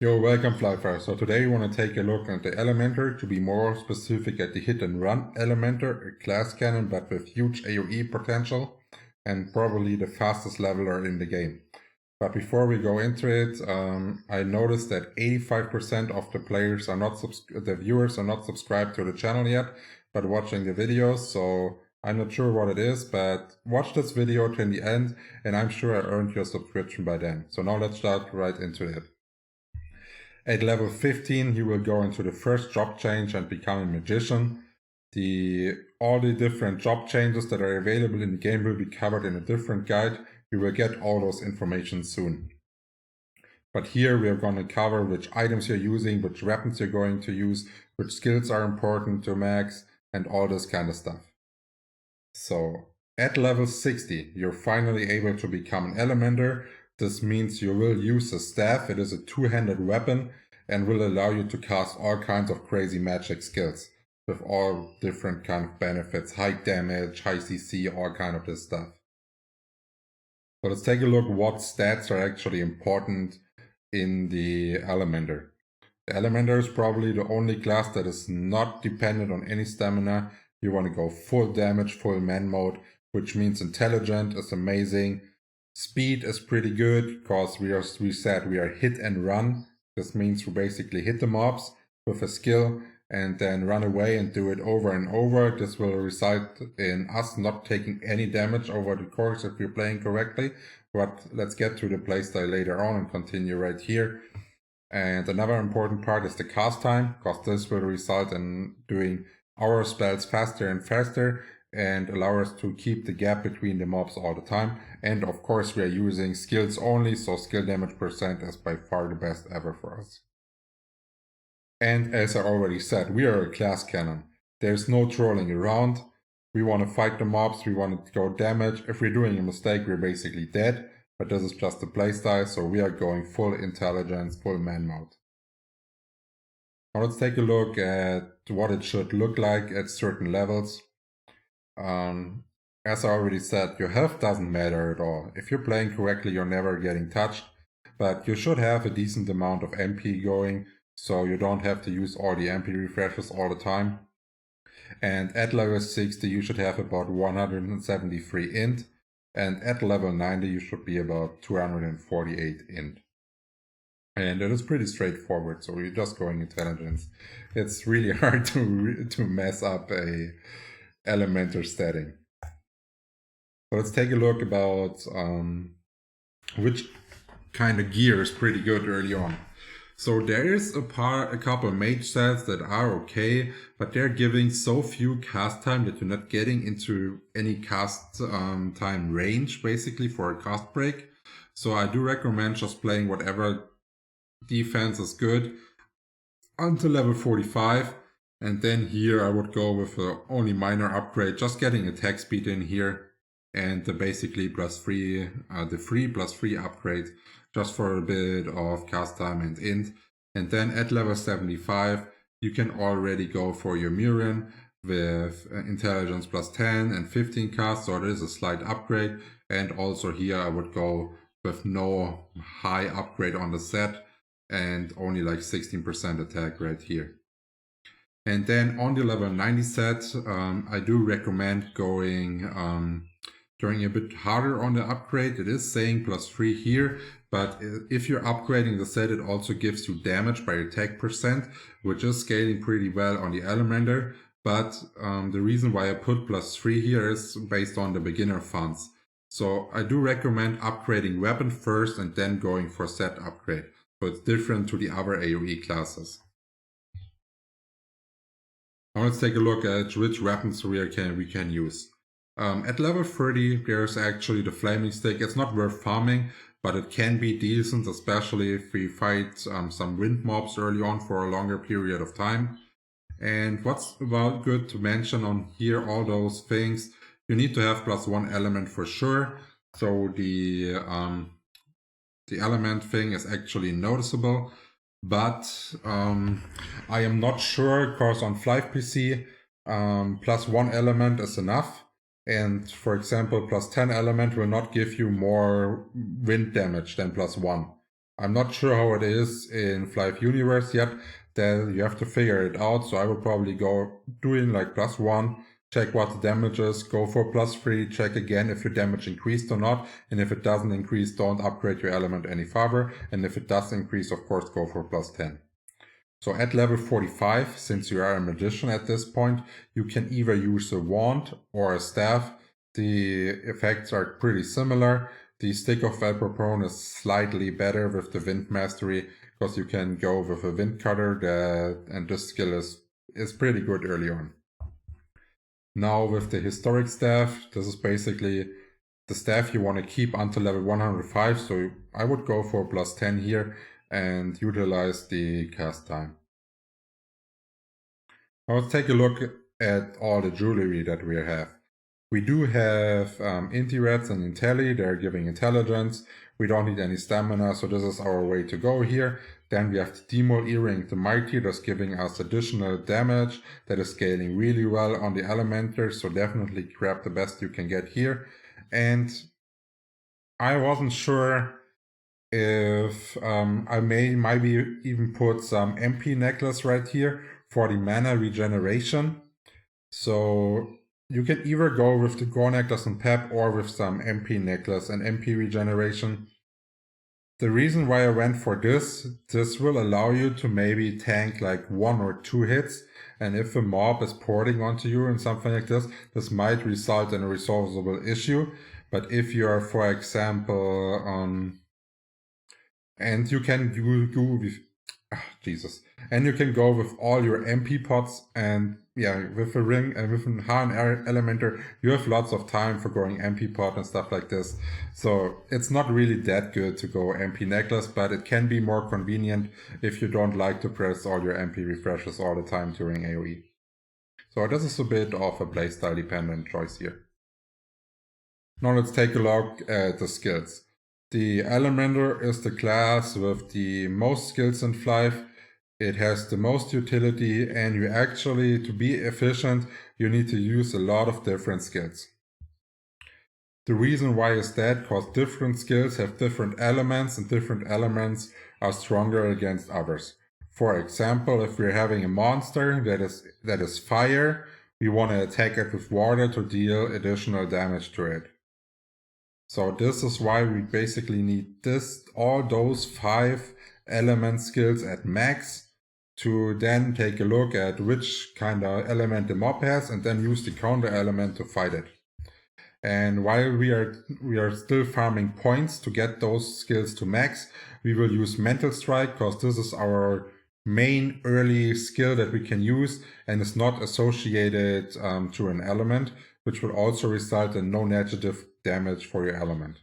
Yo, welcome Flyff. So today we want to take a look at the Elementor, to be more specific at the hit and run Elementor, a class cannon but with huge AoE potential and probably the fastest leveler in the game. But before we go into it, I noticed that 85% of the players are not the viewers are not subscribed to the channel yet, but watching the videos. So I'm not sure what it is, but watch this video till the end, and I'm sure I earned your subscription by then. So now let's start right into it. At level 15, you will go into the first job change and become a magician. All the different job changes that are available in the game will be covered in a different guide. You will get all those information soon. But here we are going to cover which items you're using, which weapons you're going to use, which skills are important to max, and all this kind of stuff. So at level 60, you're finally able to become an Elementor. This means you will use a staff. It is a two-handed weapon and will allow you to cast all kinds of crazy magic skills with all different kind of benefits, high damage, high CC, all kind of this stuff. So let's take a look what stats are actually important in the Elementor. The Elementor is probably the only class that is not dependent on any stamina. You want to go full damage, full man mode, which means intelligent is amazing. Speed is pretty good because we said we are hit and run. This means we basically hit the mobs with a skill and then run away and do it over and over. This will result in us not taking any damage over the course if we're playing correctly. But let's get to the playstyle later on and continue right here. And another important part is the cast time, because this will result in doing our spells faster and faster and allow us to keep the gap between the mobs all the time. And of course we are using skills only, so skill damage percent is by far the best ever for us. And as I already said, we are a class cannon. There's no trolling around. We want to fight the mobs, we want to go damage. If we're doing a mistake, we're basically dead. But this is just the playstyle, so we are going full intelligence, full man mode. Now let's take a look at what it should look like at certain levels. As I already said, your health doesn't matter at all. If you're playing correctly, you're never getting touched, but you should have a decent amount of MP going, so you don't have to use all the MP refreshes all the time. And at level 60, you should have about 173 int, and at level 90, you should be about 248 int. And it is pretty straightforward, so you're just going intelligence. It's really hard to mess up a Elementor statting. So let's take a look about which kind of gear is pretty good early on. So there is a couple mage sets that are okay, but they're giving so few cast time that you're not getting into any cast time range basically for a cast break. So I do recommend just playing whatever defense is good until level 45. And then here I would go with a only minor upgrade, just getting attack speed in here and the basically the free plus free upgrade just for a bit of cast time and int. And then at level 75, you can already go for your Miriam with intelligence plus 10 and 15 cast, so it is a slight upgrade. And also here I would go with no high upgrade on the set and only like 16% attack right here. And then on the level 90 set, I do recommend going a bit harder on the upgrade. It is saying plus 3 here, but if you're upgrading the set, it also gives you damage by attack percent, which is scaling pretty well on the Elementor. But the reason why I put plus 3 here is based on the beginner funds. So I do recommend upgrading weapon first and then going for set upgrade. So it's different to the other AoE classes. Now let's take a look at which weapons we can use. At level 30, there's actually the flaming stick. It's not worth farming, but it can be decent, especially if we fight some wind mobs early on for a longer period of time. And what's about good to mention on here, all those things, you need to have +1 element for sure. So the element thing is actually noticeable. But I am not sure, because on Flyff PC, +1 element is enough. And for example, +10 element will not give you more wind damage than +1. I'm not sure how it is in Flyff Universe yet, then you have to figure it out. So I would probably go doing like +1, check what the damage is, go for +3, check again if your damage increased or not, and if it doesn't increase, don't upgrade your element any further, and if it does increase, of course, go for +10. So at level 45, since you are a magician at this point, you can either use a wand or a staff. The effects are pretty similar. The Stick of Velproprone is slightly better with the Wind Mastery, because you can go with a Wind Cutter, and this skill is pretty good early on. Now with the Historic Staff, this is basically the staff you want to keep until level 105, so I would go for +10 here and utilize the cast time. Now let's take a look at all the jewelry that we have. We do have Inti-Rats and Intelli, they're giving intelligence. We don't need any stamina, so this is our way to go here. Then we have the Demol Earring, the Mighty, that's giving us additional damage that is scaling really well on the Elementor, so definitely grab the best you can get here. And I wasn't sure if I might even put some MP necklace right here for the mana regeneration. So you can either go with the Gore necklace and Pep or with some MP necklace and MP regeneration. The reason why I went for this will allow you to maybe tank like 1 or 2 hits, and if a mob is porting onto you and something like this might result in a resolvable issue. But if you are, for example, and you can and you can go with all your MP pots, and yeah, with a ring and with an Hahn Elementor, you have lots of time for going MP pot and stuff like this. So it's not really that good to go MP necklace, but it can be more convenient if you don't like to press all your MP refreshes all the time during AoE. So this is a bit of a playstyle dependent choice here. Now let's take a look at the skills. The Elementor is the class with the most skills in Flyff. It has the most utility, and you actually, to be efficient, you need to use a lot of different skills. The reason why is that because different skills have different elements, and different elements are stronger against others. For example, if we're having a monster that is fire, we want to attack it with water to deal additional damage to it. So this is why we basically need all those 5 element skills at max to then take a look at which kind of element the mob has and then use the counter element to fight it. And while we are still farming points to get those skills to max, we will use Mental Strike because this is our main early skill that we can use and is not associated to an element, which will also result in no negative damage for your element.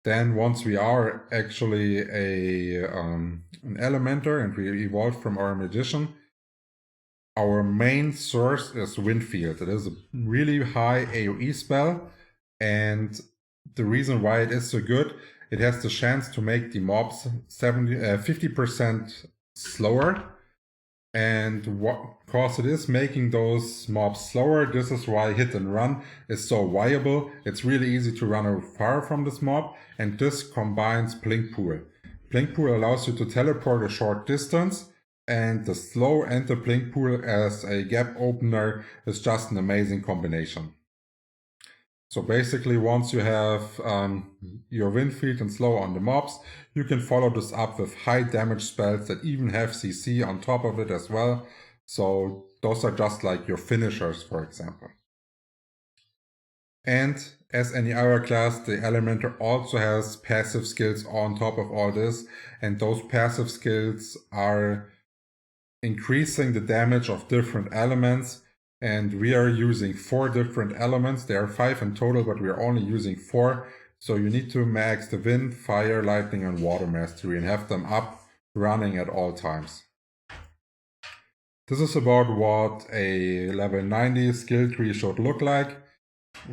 Then once we are actually an Elementor and we evolved from our Magician, our main source is Windfield. It is a really high AoE spell, and the reason why it is so good, it has the chance to make the mobs 50% slower. And because it is making those mobs slower, this is why hit and run is so viable. It's really easy to run far from this mob, and this combines Blink Pool. Blink Pool allows you to teleport a short distance, and the slow and the Blink Pool as a gap opener is just an amazing combination. So basically, once you have your Windfield and slow on the mobs, you can follow this up with high damage spells that even have CC on top of it as well. So those are just like your finishers, for example. And as any other class, the Elementor also has passive skills on top of all this, and those passive skills are increasing the damage of different elements. And we are using 4 different elements. There are 5 in total, but we are only using 4. So you need to max the wind, fire, lightning, and water mastery and have them up running at all times. This is about what a level 90 skill tree should look like.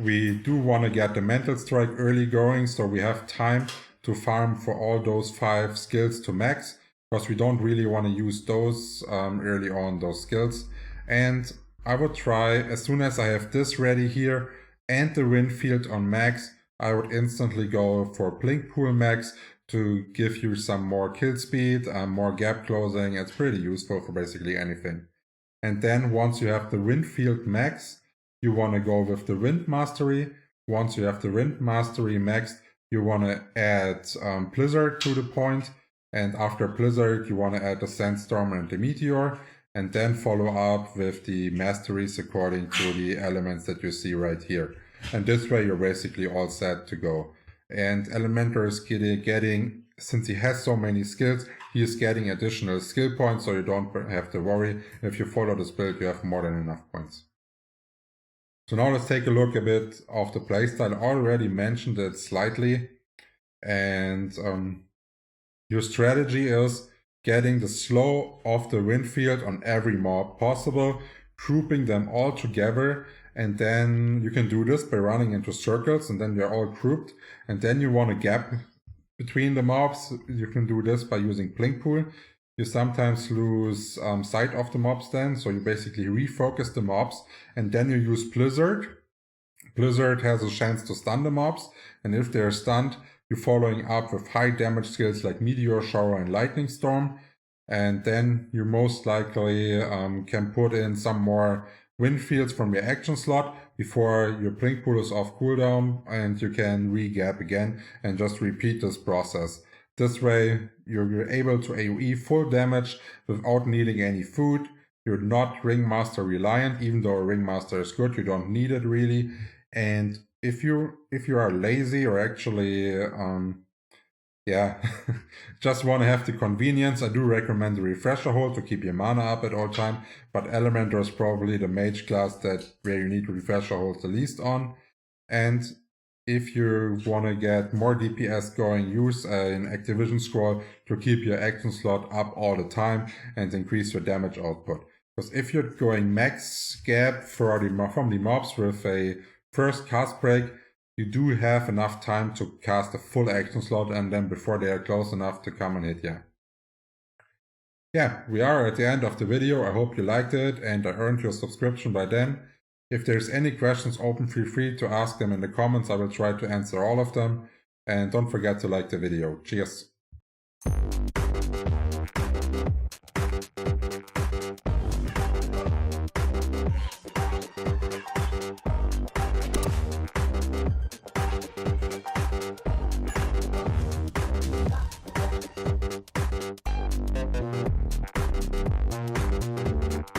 We do want to get the Mental Strike early going, so we have time to farm for all those 5 skills to max, because we don't really want to use those early on, those skills. And I would try, as soon as I have this ready here and the Windfield on max, I would instantly go for Blink Pool max to give you some more kill speed, more gap closing. It's pretty useful for basically anything. And then once you have the wind field max, you want to go with the wind mastery. Once you have the wind mastery maxed, you want to add blizzard to the point. And after blizzard, you want to add the sandstorm and the meteor. And then follow up with the masteries according to the elements that you see right here. And this way you're basically all set to go. And Elementor is getting, since he has so many skills, he is getting additional skill points, so you don't have to worry. If you follow this build, you have more than enough points. So now let's take a look a bit of the playstyle. I already mentioned it slightly. And your strategy is getting the slow of the wind field on every mob possible, grouping them all together. And then you can do this by running into circles, and then they're all grouped. And then you want a gap between the mobs. You can do this by using blink pool. You sometimes lose sight of the mobs then, so you basically refocus the mobs, and then you use blizzard. Blizzard has a chance to stun the mobs, and if they're stunned, you're following up with high damage skills like meteor shower and lightning storm. And then you most likely can put in some more wind fields from your action slot before your blink pool is off cooldown, and you can re-gap again and just repeat this process. This way you're able to AoE full damage without needing any food. You're not Ringmaster reliant, even though a Ringmaster is good, you don't need it really. And if you are lazy or actually just want to have the convenience, I do recommend the refresher hold to keep your mana up at all time, but Elementor is probably the mage class where you need refresher hold the least on. And if you want to get more DPS going, use an Activision scroll to keep your action slot up all the time and increase your damage output. Because if you're going max gap from the mobs with a first cast break, you do have enough time to cast a full action slot, and then before they are close enough to come and hit you. Yeah, we are at the end of the video. I hope you liked it and I earned your subscription by then. If there's any questions open, feel free to ask them in the comments. I will try to answer all of them. And don't forget to like the video. Cheers!